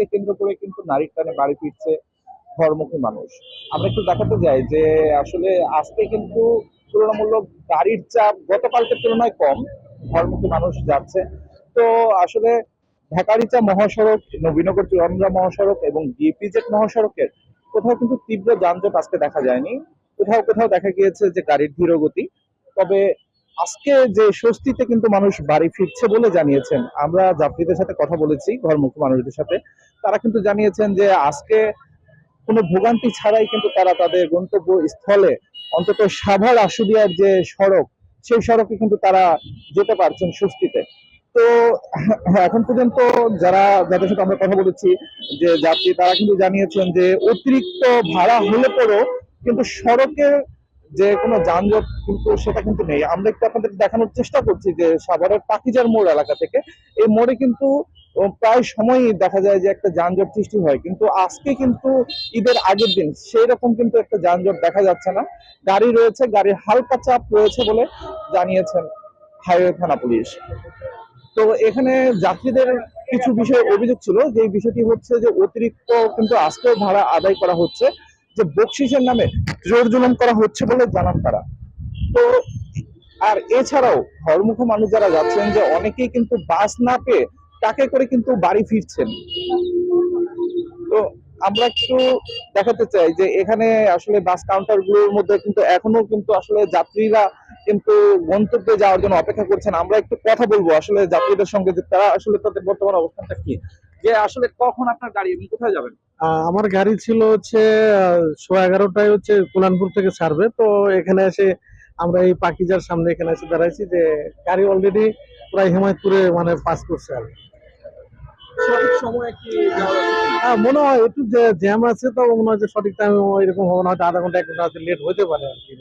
ঈদকে কেন্দ্র করে কিন্তু নারীর টানে বাড়ি ফিরছে ঘরমুখী মানুষ। আমরা একটু দেখাতে যাই যে আসলে আজকে কিন্তু তুলনামূলক গাড়ির চাপ গতকালকের তুলনায় কম, ঘরমুখী মানুষ যাচ্ছে। তো আসলে ঢাকা-রিচা মহাসড়ক, নবীনগর চুয়াডাঙ্গা মহাসড়ক এবং ডিপিজেড মহাসড়কের কোথাও কিন্তু তীব্র যানজট আজকে দেখা যায়নি। কোথাও কোথাও দেখা গিয়েছে যে গাড়ির ধীরগতি। তবে আজকে যে স্বস্তিতে কিন্তু মানুষ বাড়ি ফিরছে বলে জানিয়েছেন। আমরা যাত্রীদের সাথে কথা বলেছি, ঘরমুখী মানুষদের সাথে। তারা কিন্তু জানিয়েছেন যে আজকে কোনো ভোগান্তি ছাড়াই কিন্তু তারা তাদের গন্তব্য স্থলে, অন্তত সাভার আশুলিয়ার যে সড়ক, সেই সড়কে কিন্তু তারা যেতে পারছেন স্বস্তিতে। তো এখন পর্যন্ত যাদের সাথে আমরা কথা বলেছি, যে যাত্রী, তারা কিন্তু জানিয়েছেন যে অতিরিক্ত ভাড়া হলে পরেও কিন্তু সড়কের যে কোনো যানজট কিন্তু সেটা কিন্তু নেই। আমরা একটু আপনাদের দেখানোর চেষ্টা করছি যে সাভারের পাকিজার মোড় এলাকা থেকে এই মোড়ে কিন্তু প্রায় সময়ই দেখা যায় যে একটা যানজট সৃষ্টি হয়, কিন্তু আজকে কিন্তু ঈদের আগের দিন সেই রকম কিন্তু একটা যানজট দেখা যাচ্ছে না। গাড়ি রয়েছে, গাড়ির হালকা চাপ রয়েছে বলে জানিয়েছেন হাইওয়ে থানা পুলিশ। তো এখানে যাত্রীদের কিছু বিষয়ে অভিযোগ ছিল, যে বিষয়টি হচ্ছে যে অতিরিক্ত কিন্তু আজকেও ভাড়া আদায় করা হচ্ছে, যে বকশিসের নামে জোর জুলুম করা হচ্ছে বলে জানান তারা। তো আর এছাড়াও ঘরমুখী মানুষ যারা যাচ্ছেন, যে অনেকেই কিন্তু বাস না পেয়ে টাকে করে কিন্তু বাড়ি ফিরছেন। তো আমরা একটু দেখাতে চাই যে এখানে আসলে বাস কাউন্টার গুলোর মধ্যে কিন্তু এখনো কিন্তু আসলে যাত্রীরা কিন্তু গন্তব্যে যাওয়ার জন্য অপেক্ষা করছেন। আমরা একটু কথা বলবো আসলে যাত্রীদের সঙ্গে, যে তারা আসলে তাদের বর্তমান অবস্থানটা কি, যে আসলে কখন আপনার গাড়ি এবং কোথায় যাবেন। আমার গাড়ি ছিল হচ্ছে 11:15টায় হচ্ছে কুলানপুর থেকে ছাড়বে। তো এখানে এসে আমরা এই পাকিজার সামনে এখানে এসে দাঁড়াইছি, যে গাড়ি অলরেডি প্রায় হেমায়তপুরে মানে পাস করছে আর কি। সঠিক সময়ে কি যাওয়া যাচ্ছে কিনা? মনে হয় একটু জ্যাম আছে, তো মনে হয় যে সঠিক টাইম এরকম হবে না, হয়তো আধা ঘন্টা 1 ঘন্টা হয়তো লেট হতে পারে আর কি।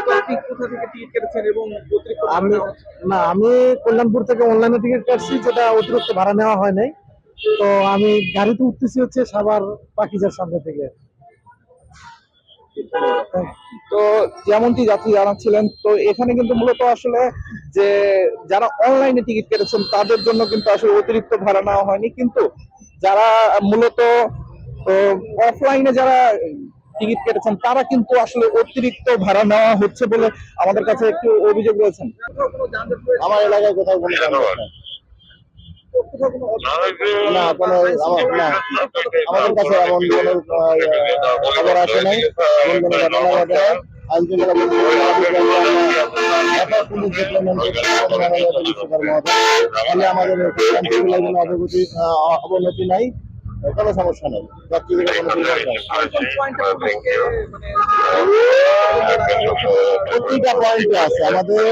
তো আপনি কোথা থেকে টিকিট কেটেছেন এবং অতিরিক্ত ভাড়া আমি নেওয়া হচ্ছে? আমি কল্যাণপুর থেকে অনলাইনে টিকিট কাটছি, যেটা অতিরিক্ত ভাড়া নেওয়া হয় নাই। তো আমি গাড়িতে উঠতেছি হচ্ছে সাভার পাকিজার সামনে থেকে। তো যেমনটি যাত্রী জানাচ্ছিলেন, তো এখানে কিন্তু মূলত আসলে যে যারা অনলাইনে টিকিট কেটেছেন তাদের জন্য কিন্তু আসলে অতিরিক্ত ভাড়া নেওয়া হয়নি, কিন্তু যারা মূলত অফলাইনে যারা টিকিট কেটেছেন তারা কিন্তু আসলে অতিরিক্ত ভাড়া নেওয়া হচ্ছে বলে আমাদের কাছে একটু অভিযোগ রয়েছেন। আমার এলাকায় কোথাও কোনো যানজট নেই। না, কোনো না, আমাদের কাছে এমন কোনো খবর আসে নাই, এমন কোনো ঘটনা ঘটে নাই। আইন শৃঙ্খলা পুলিশ ডিপ্লয়মেন্ট তাহলে আমাদের শান্তিগুলোর কোনো অবনতি নাই, কোনো সমস্যা নেই, যাত্রীদের কোনো দুর্ভোগ নাই। প্রতিটা পয়েন্টে আছে আমাদের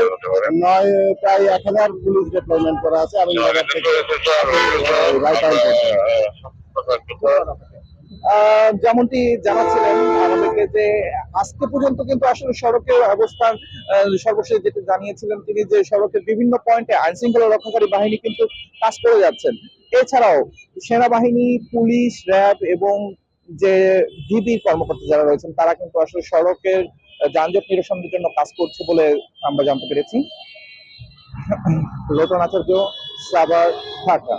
প্রায় 1000 পুলিশ ডিপ্লয়মেন্ট করা আছে। আমি নগর থেকে যেমনটি জানাচ্ছিলেন আমাদেরকে, যে আজকে পর্যন্ত কিন্তু আসলে সড়কের অবস্থান, সর্বশেষ যেটা জানিয়েছিলেন তিনি, যে সড়কের বিভিন্ন পয়েন্টে আইন শৃঙ্খলা রক্ষাকারী বাহিনী কিন্তু কাজ করে যাচ্ছেন। এছাড়াও সেনাবাহিনী, পুলিশ, র্যাব এবং যে ডিবি কর্মকর্তা যারা রয়েছেন তারা কিন্তু আসলে সড়কের যানজট নিরসনের জন্য কাজ করছে বলে আমরা জানতে পেরেছি। লোটন আচার্য, সাভার, ঢাকা।